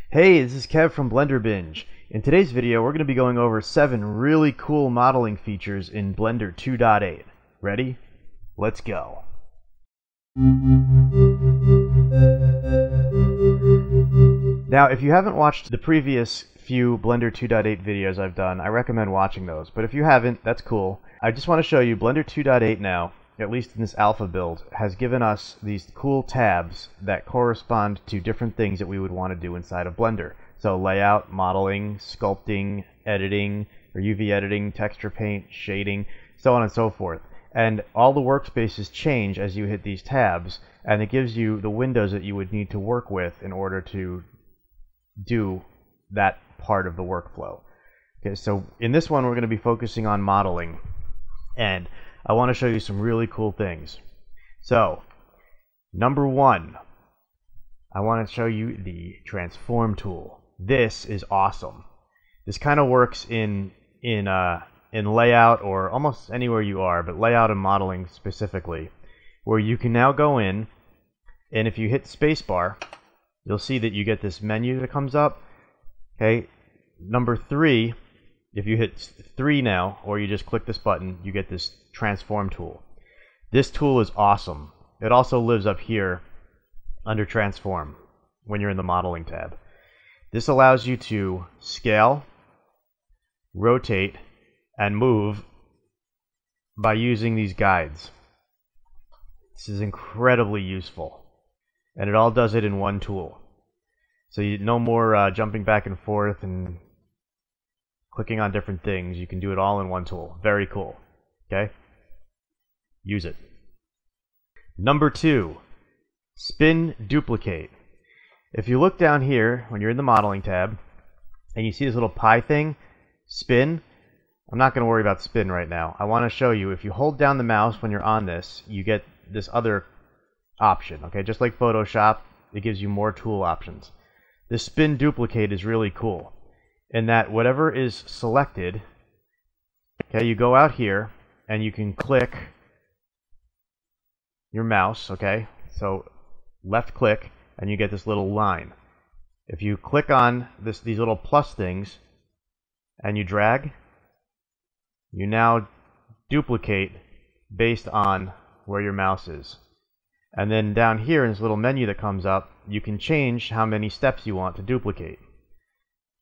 Hey, this is Kev from Blender Binge. In today's video, we're going to be going over 7 really cool modeling features in Blender 2.8. Ready? Let's go. Now, if you haven't watched the previous few Blender 2.8 videos I've done, I recommend watching those. But if you haven't, that's cool. I just want to show you Blender 2.8 now, at least in this alpha build, has given us these cool tabs that correspond to different things that we would want to do inside of Blender. So layout, modeling, sculpting, editing, or UV editing, texture paint, shading, so on and so forth. And all the workspaces change as you hit these tabs, and it gives you the windows that you would need to work with in order to do that part of the workflow. Okay, so in this one we're going to be focusing on modeling, and I want to show you some really cool things. So, number 1, I want to show you the transform tool. This is awesome. This kind of works in layout or almost anywhere you are, but layout and modeling specifically, where you can now go in, and if you hit spacebar, you'll see that you get this menu that comes up. Okay, number 3. If you hit 3 now, or you just click this button, you get this transform tool. This tool is awesome. It also lives up here under transform when you're in the modeling tab. This allows you to scale, rotate, and move by using these guides. This is incredibly useful, and it all does it in one tool. So no more jumping back and forth and clicking on different things. You can do it all in one tool. Very cool. Okay? Use it. Number 2, spin duplicate. If you look down here when you're in the modeling tab and you see this little pie thing, spin, I'm not going to worry about spin right now. I want to show you, if you hold down the mouse when you're on this, you get this other option. Okay, just like Photoshop, it gives you more tool options. This spin duplicate is really cool in that whatever is selected, okay, you go out here and you can click your mouse, okay, so left click and you get this little line. If you click on these little plus things and you drag, you now duplicate based on where your mouse is. And then down here in this little menu that comes up, you can change how many steps you want to duplicate.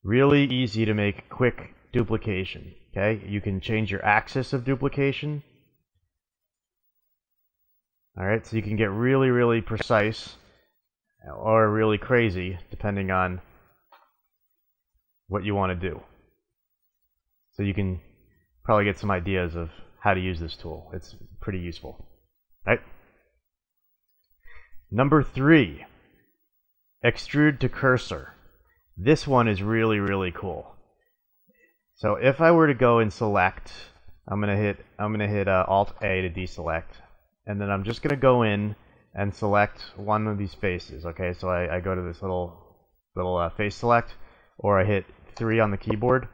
Really easy to make quick duplication. Okay, you can change your axis of duplication. Alright, so you can get really, really precise or really crazy depending on what you want to do. So you can probably get some ideas of how to use this tool. It's pretty useful. Right? Number 3, extrude to cursor. This one is really, really cool. So if I were to go and select, I'm gonna hit Alt A to deselect, and then I'm just gonna go in and select one of these faces. Okay, so I go to this little face select, or I hit 3 on the keyboard,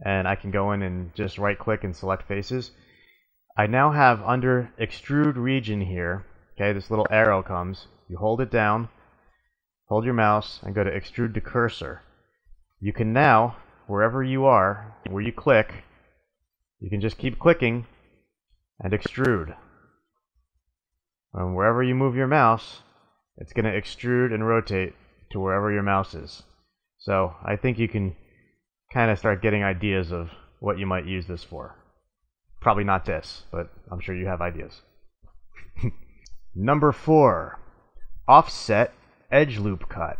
and I can go in and just right click and select faces. I now have under extrude region here, okay, this little arrow comes, you hold it down, hold your mouse, and go to extrude to cursor. You can now, wherever you are, where you click, you can just keep clicking and extrude. And wherever you move your mouse, it's going to extrude and rotate to wherever your mouse is. So I think you can kind of start getting ideas of what you might use this for. Probably not this, but I'm sure you have ideas. Number 4, offset edge loop cut.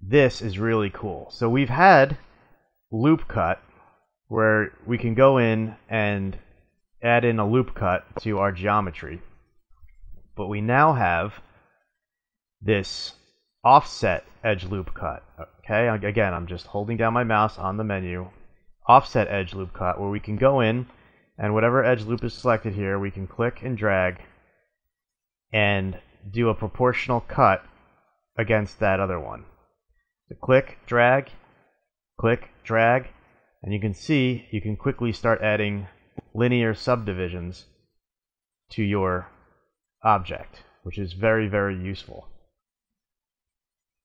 This is really cool. So we've had loop cut where we can go in and add in a loop cut to our geometry, but we now have this offset edge loop cut. Okay, again, I'm just holding down my mouse on the menu, offset edge loop cut, where we can go in and whatever edge loop is selected here, we can click and drag and do a proportional cut against that other one. So click, drag, and you can see you can quickly start adding linear subdivisions to your object, which is very, very useful.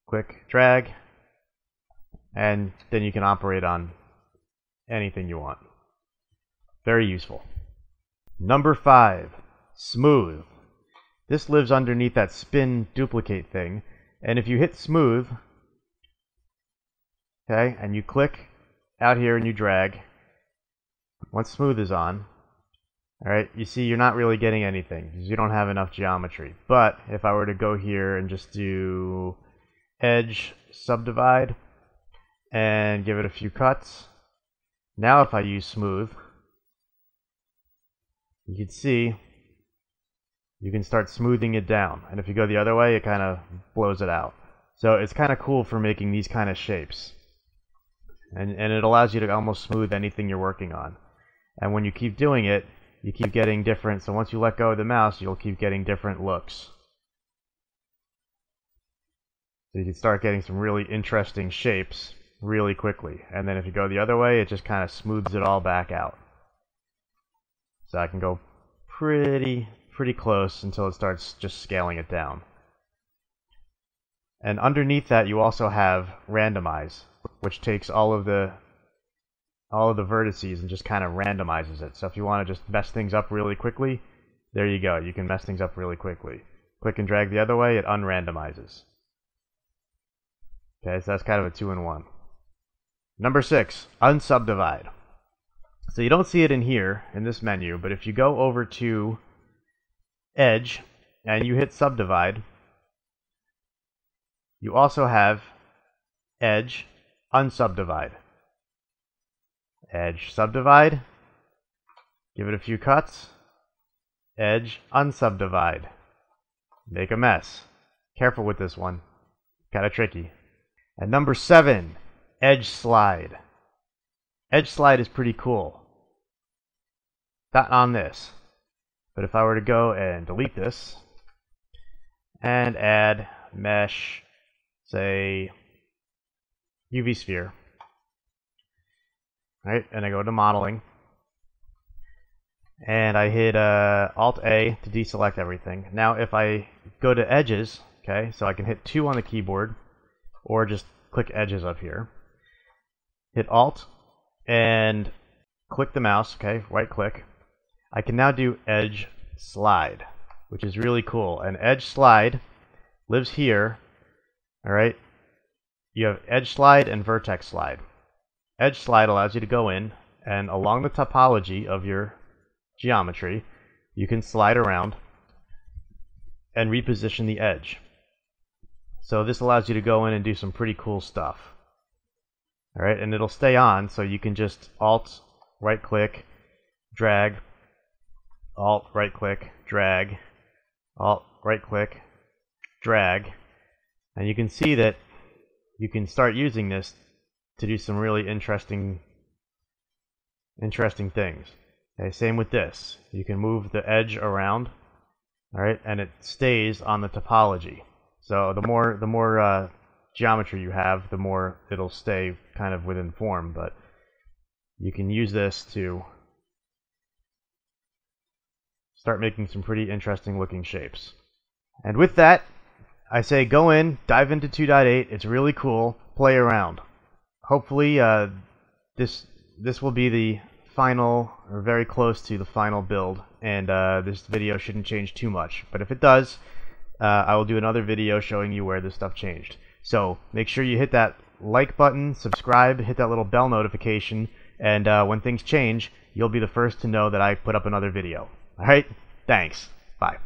Quick drag, and then you can operate on anything you want. Very useful. Number 5, smooth. This lives underneath that spin duplicate thing, and if you hit smooth, okay, and you click out here and you drag, once smooth is on, alright, you see you're not really getting anything because you don't have enough geometry. But if I were to go here and just do edge subdivide and give it a few cuts, now if I use smooth, you can see you can start smoothing it down, and if you go the other way, it kind of blows it out. So it's kind of cool for making these kind of shapes, and it allows you to almost smooth anything you're working on. And when you keep doing it, you keep getting different, so once you let go of the mouse, you'll keep getting different looks. So you can start getting some really interesting shapes really quickly, and then if you go the other way, it just kind of smooths it all back out. So I can go pretty close until it starts just scaling it down. And underneath that, you also have randomize, which takes all of the vertices and just kind of randomizes it. So if you want to just mess things up really quickly, there you go. You can mess things up really quickly. Click and drag the other way, it unrandomizes. Okay, so that's kind of a 2-in-1. Number 6, un-subdivide. So you don't see it in here, in this menu, but if you go over to Edge and you hit subdivide, you also have Edge un-subdivide. Edge subdivide, give it a few cuts, edge un-subdivide. Make a mess. Careful with this one. Kind of tricky. And number 7, edge slide. Edge slide is pretty cool. Not on this. But if I were to go and delete this and add mesh, say UV sphere, right, and I go to modeling and I hit Alt A to deselect everything. Now if I go to edges, okay, so I can hit 2 on the keyboard or just click edges up here, hit Alt and click the mouse, okay, right click. I can now do edge slide, which is really cool. And edge slide lives here, alright. You have edge slide and vertex slide. Edge slide allows you to go in and along the topology of your geometry, you can slide around and reposition the edge. So this allows you to go in and do some pretty cool stuff. Alright, and it'll stay on, so you can just Alt, right click, drag, Alt, right click, drag, Alt, right click, drag, and you can see that you can start using this to do some really interesting things. Okay, same with this. You can move the edge around, all right, and it stays on the topology. So the more geometry you have, the more it'll stay kind of within form. But you can use this to start making some pretty interesting looking shapes. And with that, I say go in, dive into 2.8. It's really cool. Play around. Hopefully this will be the final, or very close to the final build, and this video shouldn't change too much. But if it does, I will do another video showing you where this stuff changed. So make sure you hit that like button, subscribe, hit that little bell notification, and when things change, you'll be the first to know that I put up another video. Alright? Thanks. Bye.